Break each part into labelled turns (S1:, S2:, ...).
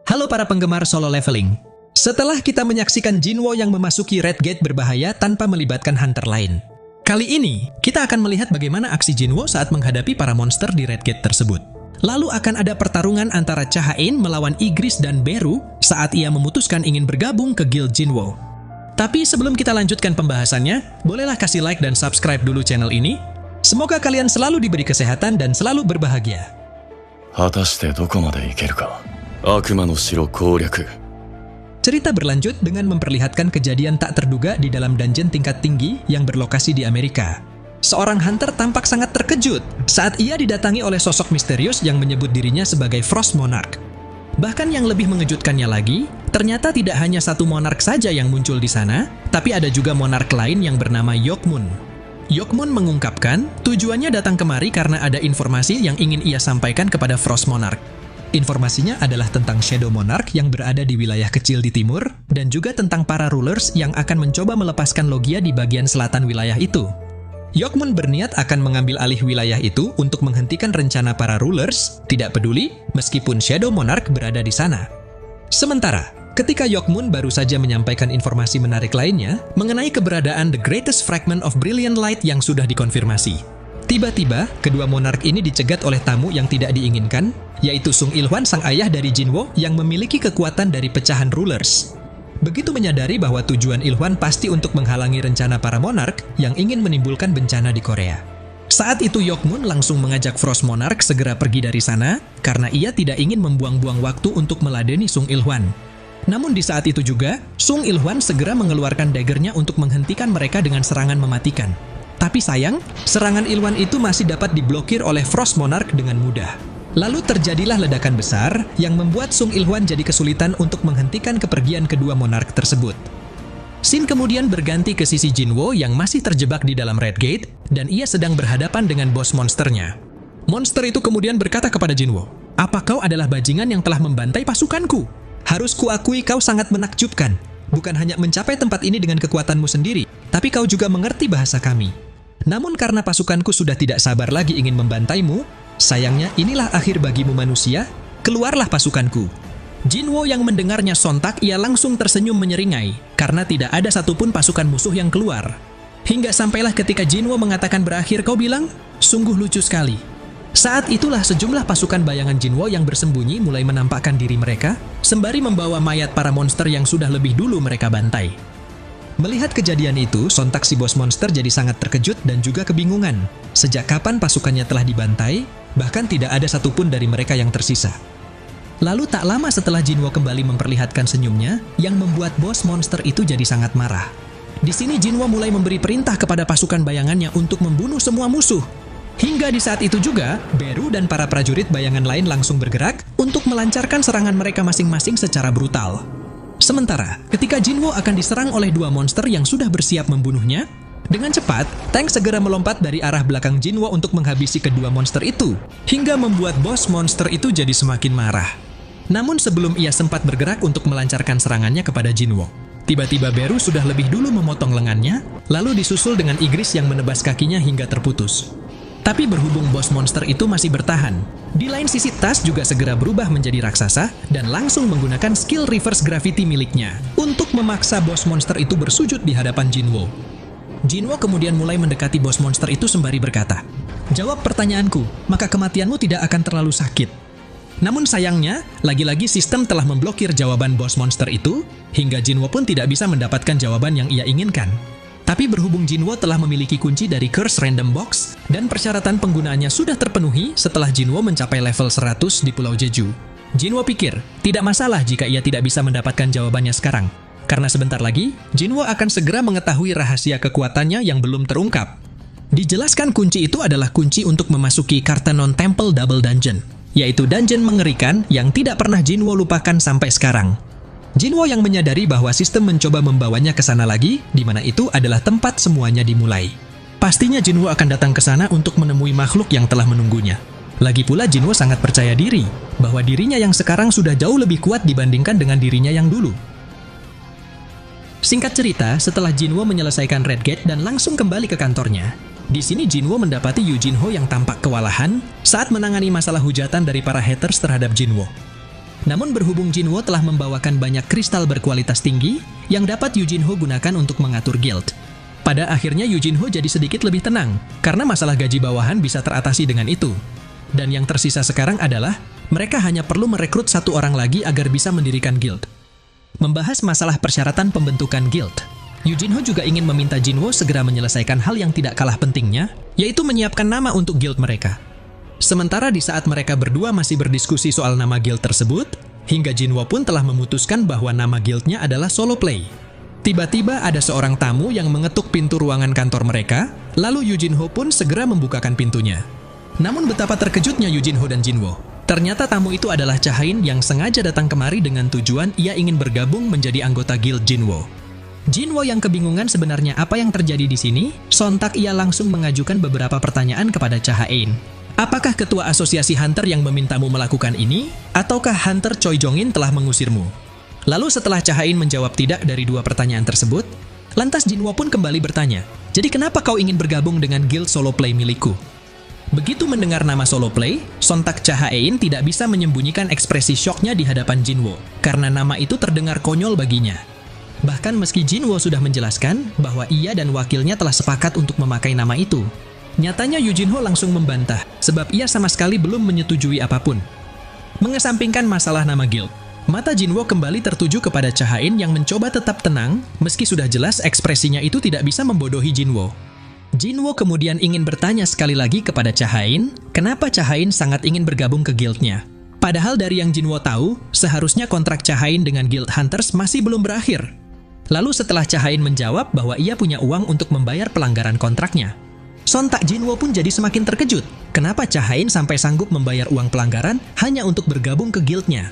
S1: Halo para penggemar solo leveling. Setelah kita menyaksikan Jinwo yang memasuki Red Gate berbahaya tanpa melibatkan hunter lain. Kali ini, kita akan melihat bagaimana aksi Jinwo saat menghadapi para monster di Red Gate tersebut. Lalu akan ada pertarungan antara Cha-Hain melawan Igris dan Beru saat ia memutuskan ingin bergabung ke Guild Jinwo. Tapi sebelum kita lanjutkan pembahasannya, bolehlah kasih like dan subscribe dulu channel ini. Semoga kalian selalu diberi kesehatan dan selalu berbahagia.
S2: 果たしてどこまで行けるか。悪魔の城攻略。
S1: Cerita berlanjut dengan memperlihatkan kejadian tak terduga di dalam dungeon tingkat tinggi yang berlokasi di Amerika. Seorang hunter tampak sangat terkejut saat ia didatangi oleh sosok misterius yang menyebut dirinya sebagai Frost Monarch. Bahkan yang lebih mengejutkannya lagi, ternyata tidak hanya satu monark saja yang muncul di sana, tapi ada juga monark lain yang bernama Yokmun. Yokmun mengungkapkan tujuannya datang kemari karena ada informasi yang ingin ia sampaikan kepada Frost Monarch. Informasinya adalah tentang Shadow Monarch yang berada di wilayah kecil di timur, dan juga tentang para rulers yang akan mencoba melepaskan Logia di bagian selatan wilayah itu. Yokmun berniat akan mengambil alih wilayah itu untuk menghentikan rencana para rulers, tidak peduli meskipun Shadow Monarch berada di sana. Sementara, ketika Yokmun baru saja menyampaikan informasi menarik lainnya mengenai keberadaan The Greatest Fragment of Brilliant Light yang sudah dikonfirmasi. Tiba-tiba, kedua monark ini dicegat oleh tamu yang tidak diinginkan, yaitu Sung Il-hwan sang ayah dari Jinwo yang memiliki kekuatan dari pecahan rulers. Begitu menyadari bahwa tujuan Il-hwan pasti untuk menghalangi rencana para monark yang ingin menimbulkan bencana di Korea. Saat itu Yokmun langsung mengajak Frost Monarch segera pergi dari sana karena ia tidak ingin membuang-buang waktu untuk meladeni Sung Il-hwan. Namun di saat itu juga, Sung Il-hwan segera mengeluarkan daggernya untuk menghentikan mereka dengan serangan mematikan. Tapi sayang, serangan Il-hwan itu masih dapat diblokir oleh Frost Monarch dengan mudah. Lalu terjadilah ledakan besar yang membuat Sung Il-hwan jadi kesulitan untuk menghentikan kepergian kedua monark tersebut. Scene kemudian berganti ke sisi Jinwo yang masih terjebak di dalam Red Gate dan ia sedang berhadapan dengan bos monsternya. Monster itu kemudian berkata kepada Jinwo, "Apa kau adalah bajingan yang telah membantai pasukanku? Harus kuakui kau sangat menakjubkan. Bukan hanya mencapai tempat ini dengan kekuatanmu sendiri, tapi kau juga mengerti bahasa kami. Namun karena pasukanku sudah tidak sabar lagi ingin membantaimu, sayangnya inilah akhir bagimu manusia, keluarlah pasukanku." Jinwo yang mendengarnya sontak, ia langsung tersenyum menyeringai, karena tidak ada satupun pasukan musuh yang keluar. Hingga sampailah ketika Jinwo mengatakan berakhir, "Kau bilang, sungguh lucu sekali." Saat itulah sejumlah pasukan bayangan Jinwo yang bersembunyi mulai menampakkan diri mereka, sembari membawa mayat para monster yang sudah lebih dulu mereka bantai. Melihat kejadian itu, sontak si bos monster jadi sangat terkejut dan juga kebingungan. Sejak kapan pasukannya telah dibantai, bahkan tidak ada satupun dari mereka yang tersisa. Lalu tak lama setelah Jinwo kembali memperlihatkan senyumnya, yang membuat bos monster itu jadi sangat marah. Di sini Jinwo mulai memberi perintah kepada pasukan bayangannya untuk membunuh semua musuh. Hingga di saat itu juga, Beru dan para prajurit bayangan lain langsung bergerak untuk melancarkan serangan mereka masing-masing secara brutal. Sementara, ketika Jinwo akan diserang oleh dua monster yang sudah bersiap membunuhnya, dengan cepat, tank segera melompat dari arah belakang Jinwo untuk menghabisi kedua monster itu, hingga membuat bos monster itu jadi semakin marah. Namun sebelum ia sempat bergerak untuk melancarkan serangannya kepada Jinwo, tiba-tiba Beru sudah lebih dulu memotong lengannya, lalu disusul dengan Igris yang menebas kakinya hingga terputus. Tapi berhubung bos monster itu masih bertahan, di lain sisi Tas juga segera berubah menjadi raksasa dan langsung menggunakan skill reverse gravity miliknya untuk memaksa bos monster itu bersujud di hadapan Jinwo. Jinwo kemudian mulai mendekati bos monster itu sembari berkata, "Jawab pertanyaanku, maka kematianmu tidak akan terlalu sakit." Namun sayangnya, lagi-lagi sistem telah memblokir jawaban bos monster itu, hingga Jinwo pun tidak bisa mendapatkan jawaban yang ia inginkan. Tapi berhubung Jinwo telah memiliki kunci dari Curse Random Box, dan persyaratan penggunaannya sudah terpenuhi setelah Jinwo mencapai level 100 di Pulau Jeju. Jinwo pikir, tidak masalah jika ia tidak bisa mendapatkan jawabannya sekarang. Karena sebentar lagi, Jinwo akan segera mengetahui rahasia kekuatannya yang belum terungkap. Dijelaskan kunci itu adalah kunci untuk memasuki Kartanon Temple Double Dungeon, yaitu dungeon mengerikan yang tidak pernah Jinwo lupakan sampai sekarang. Jinwo yang menyadari bahwa sistem mencoba membawanya ke sana lagi, di mana itu adalah tempat semuanya dimulai. Pastinya Jinwo akan datang ke sana untuk menemui makhluk yang telah menunggunya. Lagi pula Jinwo sangat percaya diri, bahwa dirinya yang sekarang sudah jauh lebih kuat dibandingkan dengan dirinya yang dulu. Singkat cerita, setelah Jinwo menyelesaikan Red Gate dan langsung kembali ke kantornya, di sini Jinwo mendapati Yu Jinho yang tampak kewalahan saat menangani masalah hujatan dari para haters terhadap Jinwo. Namun berhubung Jinwo telah membawakan banyak kristal berkualitas tinggi yang dapat Yujinho gunakan untuk mengatur guild. Pada akhirnya Yujinho jadi sedikit lebih tenang, karena masalah gaji bawahan bisa teratasi dengan itu. Dan yang tersisa sekarang adalah, mereka hanya perlu merekrut satu orang lagi agar bisa mendirikan guild. Membahas masalah persyaratan pembentukan guild, Yujinho juga ingin meminta Jinwo segera menyelesaikan hal yang tidak kalah pentingnya, yaitu menyiapkan nama untuk guild mereka. Sementara di saat mereka berdua masih berdiskusi soal nama guild tersebut, hingga Jinwo pun telah memutuskan bahwa nama guildnya adalah Solo Play. Tiba-tiba ada seorang tamu yang mengetuk pintu ruangan kantor mereka, lalu Yujinho pun segera membukakan pintunya. Namun betapa terkejutnya Yujinho dan Jinwo. Ternyata tamu itu adalah Cha-Hein yang sengaja datang kemari dengan tujuan ia ingin bergabung menjadi anggota guild Jinwo. Jinwo yang kebingungan sebenarnya apa yang terjadi di sini, sontak ia langsung mengajukan beberapa pertanyaan kepada Cha-Hein. Apakah ketua asosiasi Hunter yang memintamu melakukan ini, ataukah Hunter Choi Jong-in telah mengusirmu? Lalu setelah Cha-Hein menjawab tidak dari dua pertanyaan tersebut, lantas Jinwo pun kembali bertanya, jadi kenapa kau ingin bergabung dengan guild Solo Play milikku? Begitu mendengar nama Solo Play, sontak Cha-Hein tidak bisa menyembunyikan ekspresi syoknya di hadapan Jinwo, karena nama itu terdengar konyol baginya. Bahkan meski Jinwo sudah menjelaskan bahwa ia dan wakilnya telah sepakat untuk memakai nama itu, nyatanya Yujinho langsung membantah, sebab ia sama sekali belum menyetujui apapun. Mengesampingkan masalah nama guild, mata Jinwo kembali tertuju kepada Cha-Hein yang mencoba tetap tenang, meski sudah jelas ekspresinya itu tidak bisa membodohi Jinwo. Jinwo kemudian ingin bertanya sekali lagi kepada Cha-Hein, kenapa Cha-Hein sangat ingin bergabung ke guildnya. Padahal dari yang Jinwo tahu, seharusnya kontrak Cha-Hein dengan Guild Hunters masih belum berakhir. Lalu setelah Cha-Hein menjawab bahwa ia punya uang untuk membayar pelanggaran kontraknya, sontak Jinwo pun jadi semakin terkejut. Kenapa Cha-Hein sampai sanggup membayar uang pelanggaran hanya untuk bergabung ke guildnya?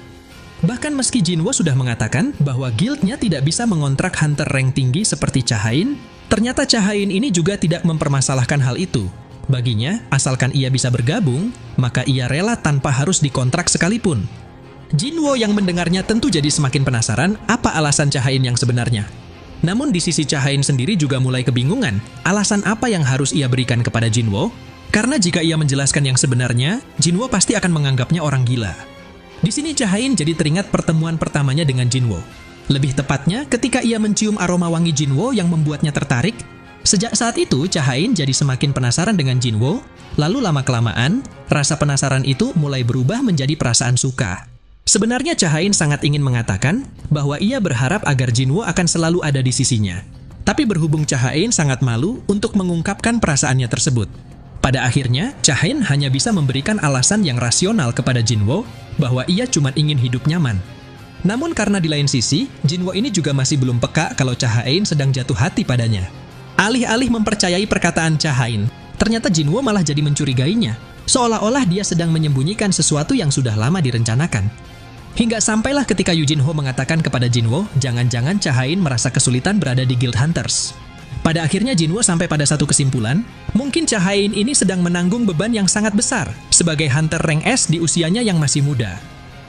S1: Bahkan meski Jinwo sudah mengatakan bahwa guildnya tidak bisa mengontrak hunter rank tinggi seperti Cha-Hein, ternyata Cha-Hein ini juga tidak mempermasalahkan hal itu. Baginya, asalkan ia bisa bergabung, maka ia rela tanpa harus dikontrak sekalipun. Jinwo yang mendengarnya tentu jadi semakin penasaran apa alasan Cha-Hein yang sebenarnya. Namun di sisi Cha-Hein sendiri juga mulai kebingungan, alasan apa yang harus ia berikan kepada Jinwo? Karena jika ia menjelaskan yang sebenarnya, Jinwo pasti akan menganggapnya orang gila. Di sini Cha-Hein jadi teringat pertemuan pertamanya dengan Jinwo. Lebih tepatnya ketika ia mencium aroma wangi Jinwo yang membuatnya tertarik. Sejak saat itu, Cha-Hein jadi semakin penasaran dengan Jinwo, lalu lama-kelamaan, rasa penasaran itu mulai berubah menjadi perasaan suka. Sebenarnya Cha-Hein sangat ingin mengatakan bahwa ia berharap agar Jinwo akan selalu ada di sisinya. Tapi berhubung Cha-Hein sangat malu untuk mengungkapkan perasaannya tersebut. Pada akhirnya, Cha-Hein hanya bisa memberikan alasan yang rasional kepada Jinwo bahwa ia cuma ingin hidup nyaman. Namun karena di lain sisi, Jinwo ini juga masih belum peka kalau Cha-Hein sedang jatuh hati padanya. Alih-alih mempercayai perkataan Cha-Hein, ternyata Jinwo malah jadi mencurigainya, seolah-olah dia sedang menyembunyikan sesuatu yang sudah lama direncanakan. Hingga sampailah ketika Yujinho mengatakan kepada Jinwo, jangan-jangan Cha-Hein merasa kesulitan berada di Guild Hunters. Pada akhirnya Jinwo sampai pada satu kesimpulan, mungkin Cha-Hein ini sedang menanggung beban yang sangat besar sebagai Hunter rank S di usianya yang masih muda.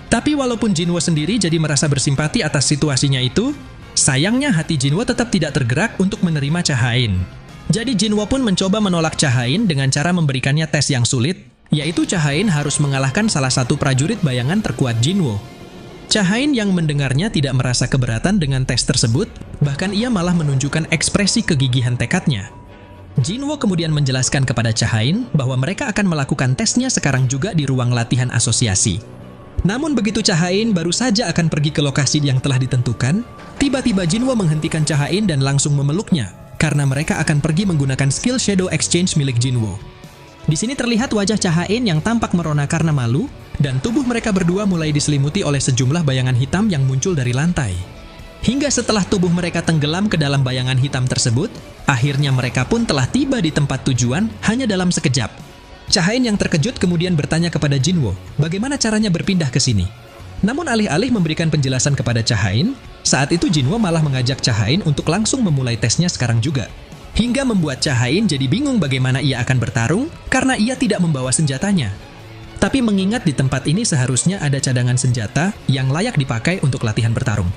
S1: Tapi walaupun Jinwo sendiri jadi merasa bersimpati atas situasinya itu, sayangnya hati Jinwo tetap tidak tergerak untuk menerima Cha-Hein. Jadi Jinwo pun mencoba menolak Cha-Hein dengan cara memberikannya tes yang sulit, yaitu Cha-Hein harus mengalahkan salah satu prajurit bayangan terkuat Jinwo. Cha-Hein yang mendengarnya tidak merasa keberatan dengan tes tersebut, bahkan ia malah menunjukkan ekspresi kegigihan tekadnya. Jinwo kemudian menjelaskan kepada Cha-Hein bahwa mereka akan melakukan tesnya sekarang juga di ruang latihan asosiasi. Namun begitu Cha-Hein baru saja akan pergi ke lokasi yang telah ditentukan, tiba-tiba Jinwo menghentikan Cha-Hein dan langsung memeluknya, karena mereka akan pergi menggunakan skill Shadow Exchange milik Jinwo. Di sini terlihat wajah Cha-Hein yang tampak merona karena malu, dan tubuh mereka berdua mulai diselimuti oleh sejumlah bayangan hitam yang muncul dari lantai. Hingga setelah tubuh mereka tenggelam ke dalam bayangan hitam tersebut, akhirnya mereka pun telah tiba di tempat tujuan hanya dalam sekejap. Cha-Hein yang terkejut kemudian bertanya kepada Jinwo, bagaimana caranya berpindah ke sini. Namun alih-alih memberikan penjelasan kepada Cha-Hein, saat itu Jinwo malah mengajak Cha-Hein untuk langsung memulai tesnya sekarang juga. Hingga membuat Cha-Hein jadi bingung bagaimana ia akan bertarung karena ia tidak membawa senjatanya. Tapi mengingat di tempat ini seharusnya ada cadangan senjata yang layak dipakai untuk latihan bertarung.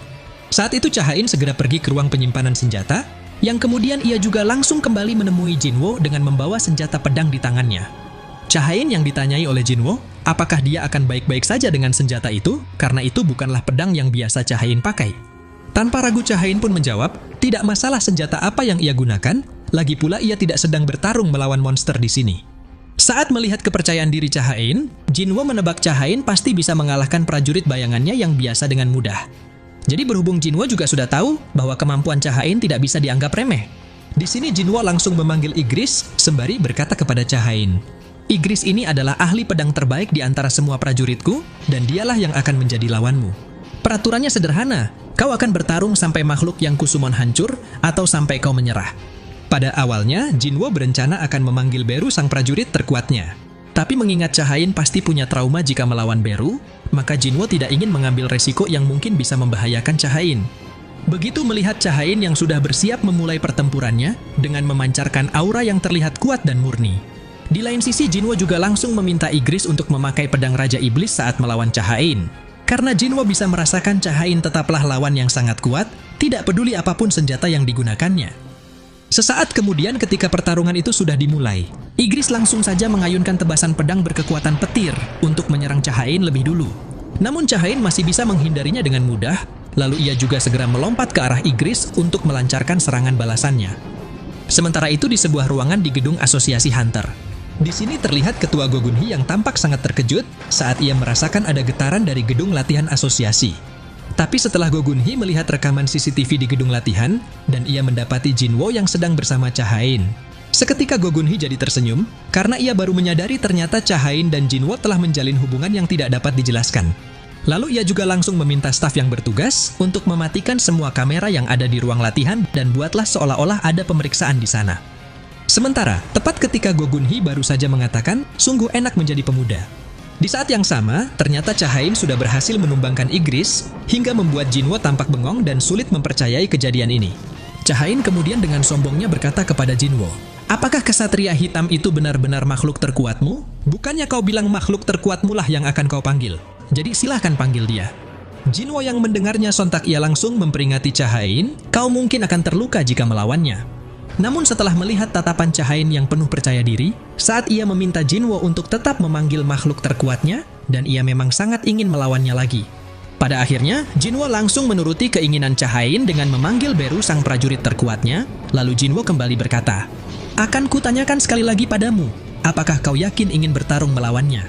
S1: Saat itu Cha-Hein segera pergi ke ruang penyimpanan senjata, yang kemudian ia juga langsung kembali menemui Jinwo dengan membawa senjata pedang di tangannya. Cha-Hein yang ditanyai oleh Jinwo, apakah dia akan baik-baik saja dengan senjata itu, karena itu bukanlah pedang yang biasa Cha-Hain pakai. Tanpa ragu Cha-Hain pun menjawab, tidak masalah senjata apa yang ia gunakan, lagi pula ia tidak sedang bertarung melawan monster di sini. Saat melihat kepercayaan diri Cha-Hain, Jinwo menebak Cha-Hain pasti bisa mengalahkan prajurit bayangannya yang biasa dengan mudah. Jadi berhubung Jinwo juga sudah tahu bahwa kemampuan Cha-Hain tidak bisa dianggap remeh. Di sini Jinwo langsung memanggil Igris sembari berkata kepada Cha-Hain, Igris ini adalah ahli pedang terbaik di antara semua prajuritku dan dialah yang akan menjadi lawanmu. Peraturannya sederhana, kau akan bertarung sampai makhluk yang Kusumon hancur atau sampai kau menyerah. Pada awalnya, Jinwo berencana akan memanggil Beru sang prajurit terkuatnya. Tapi mengingat Cha-Hain pasti punya trauma jika melawan Beru, maka Jinwo tidak ingin mengambil resiko yang mungkin bisa membahayakan Cha-Hain. Begitu melihat Cha-Hain yang sudah bersiap memulai pertempurannya dengan memancarkan aura yang terlihat kuat dan murni. Di lain sisi, Jinwo juga langsung meminta Igris untuk memakai pedang Raja Iblis saat melawan Cha-Hain. Karena Jinwo bisa merasakan Cha-Hain tetaplah lawan yang sangat kuat, tidak peduli apapun senjata yang digunakannya. Sesaat kemudian ketika pertarungan itu sudah dimulai, Igris langsung saja mengayunkan tebasan pedang berkekuatan petir untuk menyerang Cha-Hain lebih dulu. Namun Cha-Hain masih bisa menghindarinya dengan mudah, lalu ia juga segera melompat ke arah Igris untuk melancarkan serangan balasannya. Sementara itu di sebuah ruangan di gedung Asosiasi Hunter. Di sini terlihat Ketua Gogunhi yang tampak sangat terkejut saat ia merasakan ada getaran dari gedung latihan asosiasi. Tapi setelah Gogunhi melihat rekaman CCTV di gedung latihan, dan ia mendapati Jinwo yang sedang bersama Cha-Hain. Seketika Gogunhi jadi tersenyum, karena ia baru menyadari ternyata Cha-Hain dan Jinwo telah menjalin hubungan yang tidak dapat dijelaskan. Lalu ia juga langsung meminta staf yang bertugas untuk mematikan semua kamera yang ada di ruang latihan dan buatlah seolah-olah ada pemeriksaan di sana. Sementara, tepat ketika Gogunhi baru saja mengatakan, sungguh enak menjadi pemuda. Di saat yang sama, ternyata Cha-Hain sudah berhasil menumbangkan Igris hingga membuat Jinwo tampak bengong dan sulit mempercayai kejadian ini. Cha-Hain kemudian dengan sombongnya berkata kepada Jinwo, apakah kesatria hitam itu benar-benar makhluk terkuatmu? Bukannya kau bilang makhluk terkuatmu lah yang akan kau panggil. Jadi silahkan panggil dia. Jinwo yang mendengarnya sontak ia langsung memperingati Cha-Hain, kau mungkin akan terluka jika melawannya. Namun setelah melihat tatapan Cha-Hain yang penuh percaya diri, saat ia meminta Jinwo untuk tetap memanggil makhluk terkuatnya, dan ia memang sangat ingin melawannya lagi. Pada akhirnya, Jinwo langsung menuruti keinginan Cha-Hain dengan memanggil Beru sang prajurit terkuatnya, lalu Jinwo kembali berkata, akan kutanyakan sekali lagi padamu, apakah kau yakin ingin bertarung melawannya?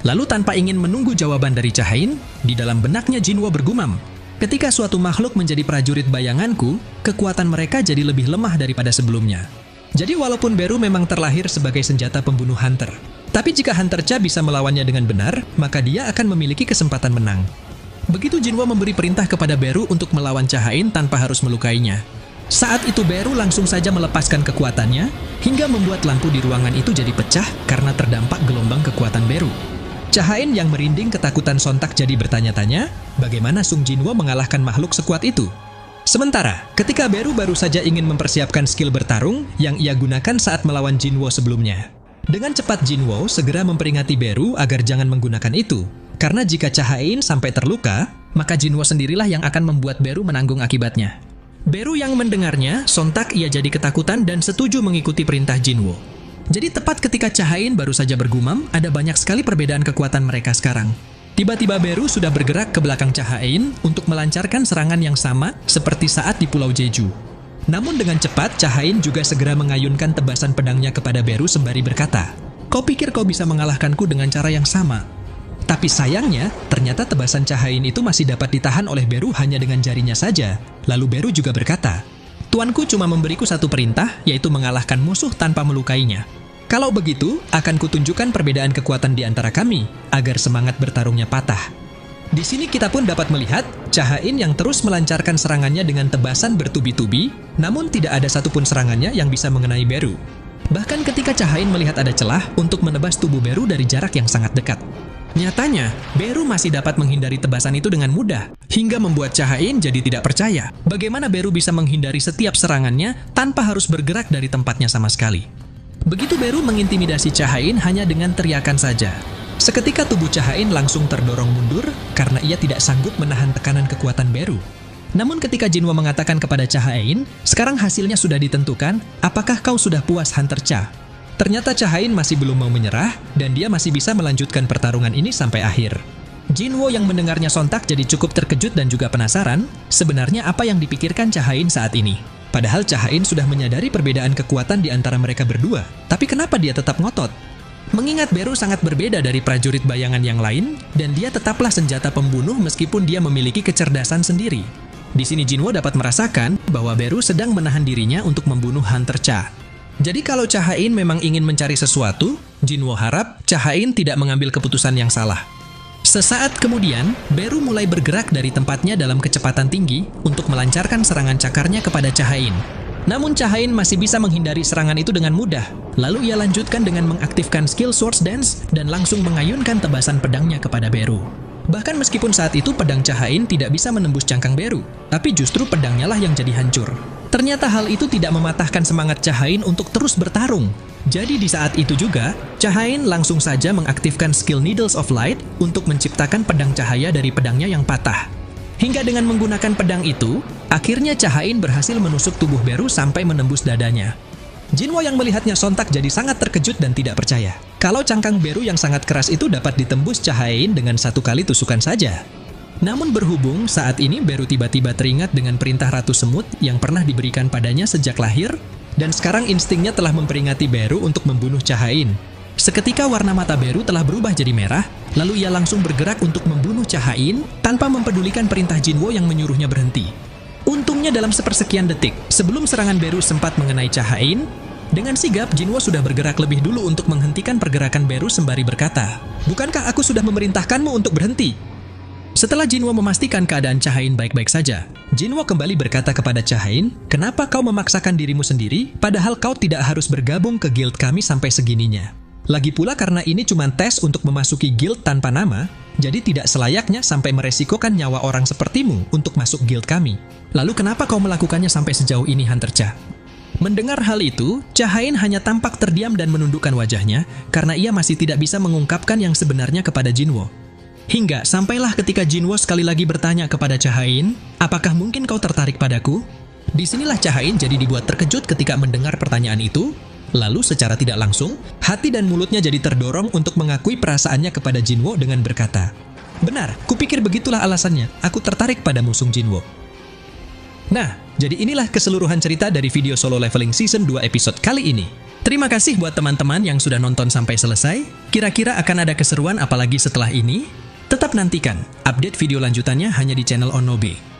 S1: Lalu tanpa ingin menunggu jawaban dari Cha-Hain, di dalam benaknya Jinwo bergumam, ketika suatu makhluk menjadi prajurit bayanganku, kekuatan mereka jadi lebih lemah daripada sebelumnya. Jadi walaupun Beru memang terlahir sebagai senjata pembunuh Hunter, tapi jika Hunter Cha bisa melawannya dengan benar, maka dia akan memiliki kesempatan menang. Begitu Jinwo memberi perintah kepada Beru untuk melawan Cha-Hain tanpa harus melukainya. Saat itu Beru langsung saja melepaskan kekuatannya, hingga membuat lampu di ruangan itu jadi pecah karena terdampak gelombang kekuatan Beru. Cha-Hain yang merinding ketakutan sontak jadi bertanya-tanya, bagaimana Sung Jinwo mengalahkan makhluk sekuat itu? Sementara, ketika Beru baru saja ingin mempersiapkan skill bertarung yang ia gunakan saat melawan Jinwo sebelumnya. Dengan cepat Jinwo segera memperingati Beru agar jangan menggunakan itu, karena jika Cha-Hain sampai terluka, maka Jinwo sendirilah yang akan membuat Beru menanggung akibatnya. Beru yang mendengarnya, sontak ia jadi ketakutan dan setuju mengikuti perintah Jinwo. Jadi tepat ketika Cha-Hain baru saja bergumam, ada banyak sekali perbedaan kekuatan mereka sekarang. Tiba-tiba Beru sudah bergerak ke belakang Cha-Hain untuk melancarkan serangan yang sama seperti saat di Pulau Jeju. Namun dengan cepat, Cha-Hain juga segera mengayunkan tebasan pedangnya kepada Beru sembari berkata, kau pikir kau bisa mengalahkanku dengan cara yang sama? Tapi sayangnya, ternyata tebasan Cha-Hain itu masih dapat ditahan oleh Beru hanya dengan jarinya saja. Lalu Beru juga berkata, Tuanku cuma memberiku satu perintah, yaitu mengalahkan musuh tanpa melukainya. Kalau begitu, akan kutunjukkan perbedaan kekuatan di antara kami, agar semangat bertarungnya patah. Di sini kita pun dapat melihat, Cha-Hain yang terus melancarkan serangannya dengan tebasan bertubi-tubi, namun tidak ada satupun serangannya yang bisa mengenai Beru. Bahkan ketika Cha-Hain melihat ada celah untuk menebas tubuh Beru dari jarak yang sangat dekat. Nyatanya, Beru masih dapat menghindari tebasan itu dengan mudah, hingga membuat Cha-Hain jadi tidak percaya bagaimana Beru bisa menghindari setiap serangannya tanpa harus bergerak dari tempatnya sama sekali. Begitu Beru mengintimidasi Cha-Hain hanya dengan teriakan saja. Seketika tubuh Cha-Hain langsung terdorong mundur karena ia tidak sanggup menahan tekanan kekuatan Beru. Namun ketika Jinwo mengatakan kepada Cha-Hain, sekarang hasilnya sudah ditentukan, apakah kau sudah puas Hunter Cha? Ternyata Cha-Hain masih belum mau menyerah, dan dia masih bisa melanjutkan pertarungan ini sampai akhir. Jinwo yang mendengarnya sontak jadi cukup terkejut dan juga penasaran, sebenarnya apa yang dipikirkan Cha-Hain saat ini. Padahal Cha-Hain sudah menyadari perbedaan kekuatan di antara mereka berdua, tapi kenapa dia tetap ngotot? Mengingat Beru sangat berbeda dari prajurit bayangan yang lain, dan dia tetaplah senjata pembunuh meskipun dia memiliki kecerdasan sendiri. Di sini Jinwo dapat merasakan bahwa Beru sedang menahan dirinya untuk membunuh Hunter Cha. Jadi kalau Cha-Hain memang ingin mencari sesuatu, Jinwo harap Cha-Hain tidak mengambil keputusan yang salah. Sesaat kemudian, Beru mulai bergerak dari tempatnya dalam kecepatan tinggi untuk melancarkan serangan cakarnya kepada Cha-Hain. Namun Cha-Hain masih bisa menghindari serangan itu dengan mudah. Lalu ia lanjutkan dengan mengaktifkan skill Swords Dance dan langsung mengayunkan tebasan pedangnya kepada Beru. Bahkan meskipun saat itu pedang Cha-Hain tidak bisa menembus cangkang Beru, tapi justru pedangnya lah yang jadi hancur. Ternyata hal itu tidak mematahkan semangat Cha-Hain untuk terus bertarung. Jadi di saat itu juga, Cha-Hain langsung saja mengaktifkan skill Needles of Light untuk menciptakan pedang cahaya dari pedangnya yang patah. Hingga dengan menggunakan pedang itu, akhirnya Cha-Hain berhasil menusuk tubuh Beru sampai menembus dadanya. Jinwo yang melihatnya sontak jadi sangat terkejut dan tidak percaya kalau cangkang Beru yang sangat keras itu dapat ditembus Cha-Hain dengan satu kali tusukan saja. Namun berhubung saat ini Beru tiba-tiba teringat dengan perintah Ratu Semut yang pernah diberikan padanya sejak lahir, dan sekarang instingnya telah memperingati Beru untuk membunuh Cha-Hain. Seketika warna mata Beru telah berubah jadi merah, lalu ia langsung bergerak untuk membunuh Cha-Hain tanpa mempedulikan perintah Jinwo yang menyuruhnya berhenti. Untungnya dalam sepersekian detik, sebelum serangan Beru sempat mengenai Cha-Hain, dengan sigap Jinwo sudah bergerak lebih dulu untuk menghentikan pergerakan Beru sembari berkata, "Bukankah aku sudah memerintahkanmu untuk berhenti?" Setelah Jinwo memastikan keadaan Cha-Hain baik-baik saja, Jinwo kembali berkata kepada Cha-Hain, "Kenapa kau memaksakan dirimu sendiri, padahal kau tidak harus bergabung ke guild kami sampai segininya? Lagi pula karena ini cuma tes untuk memasuki guild tanpa nama, jadi tidak selayaknya sampai meresikokan nyawa orang sepertimu untuk masuk guild kami. Lalu kenapa kau melakukannya sampai sejauh ini, Hunter Cha?" Mendengar hal itu, Cha-Hain hanya tampak terdiam dan menundukkan wajahnya, karena ia masih tidak bisa mengungkapkan yang sebenarnya kepada Jinwo. Hingga sampailah ketika Jinwo sekali lagi bertanya kepada Cha-Hain, "Apakah mungkin kau tertarik padaku?" Disinilah Cha-Hain jadi dibuat terkejut ketika mendengar pertanyaan itu. Lalu secara tidak langsung, hati dan mulutnya jadi terdorong untuk mengakui perasaannya kepada Jinwo dengan berkata, "Benar, kupikir begitulah alasannya, aku tertarik pada musuh Jinwo." Nah, jadi inilah keseluruhan cerita dari video Solo Leveling Season 2 episode kali ini. Terima kasih buat teman-teman yang sudah nonton sampai selesai. Kira-kira akan ada keseruan apalagi setelah ini? Tetap nantikan, update video lanjutannya hanya di channel Onobe.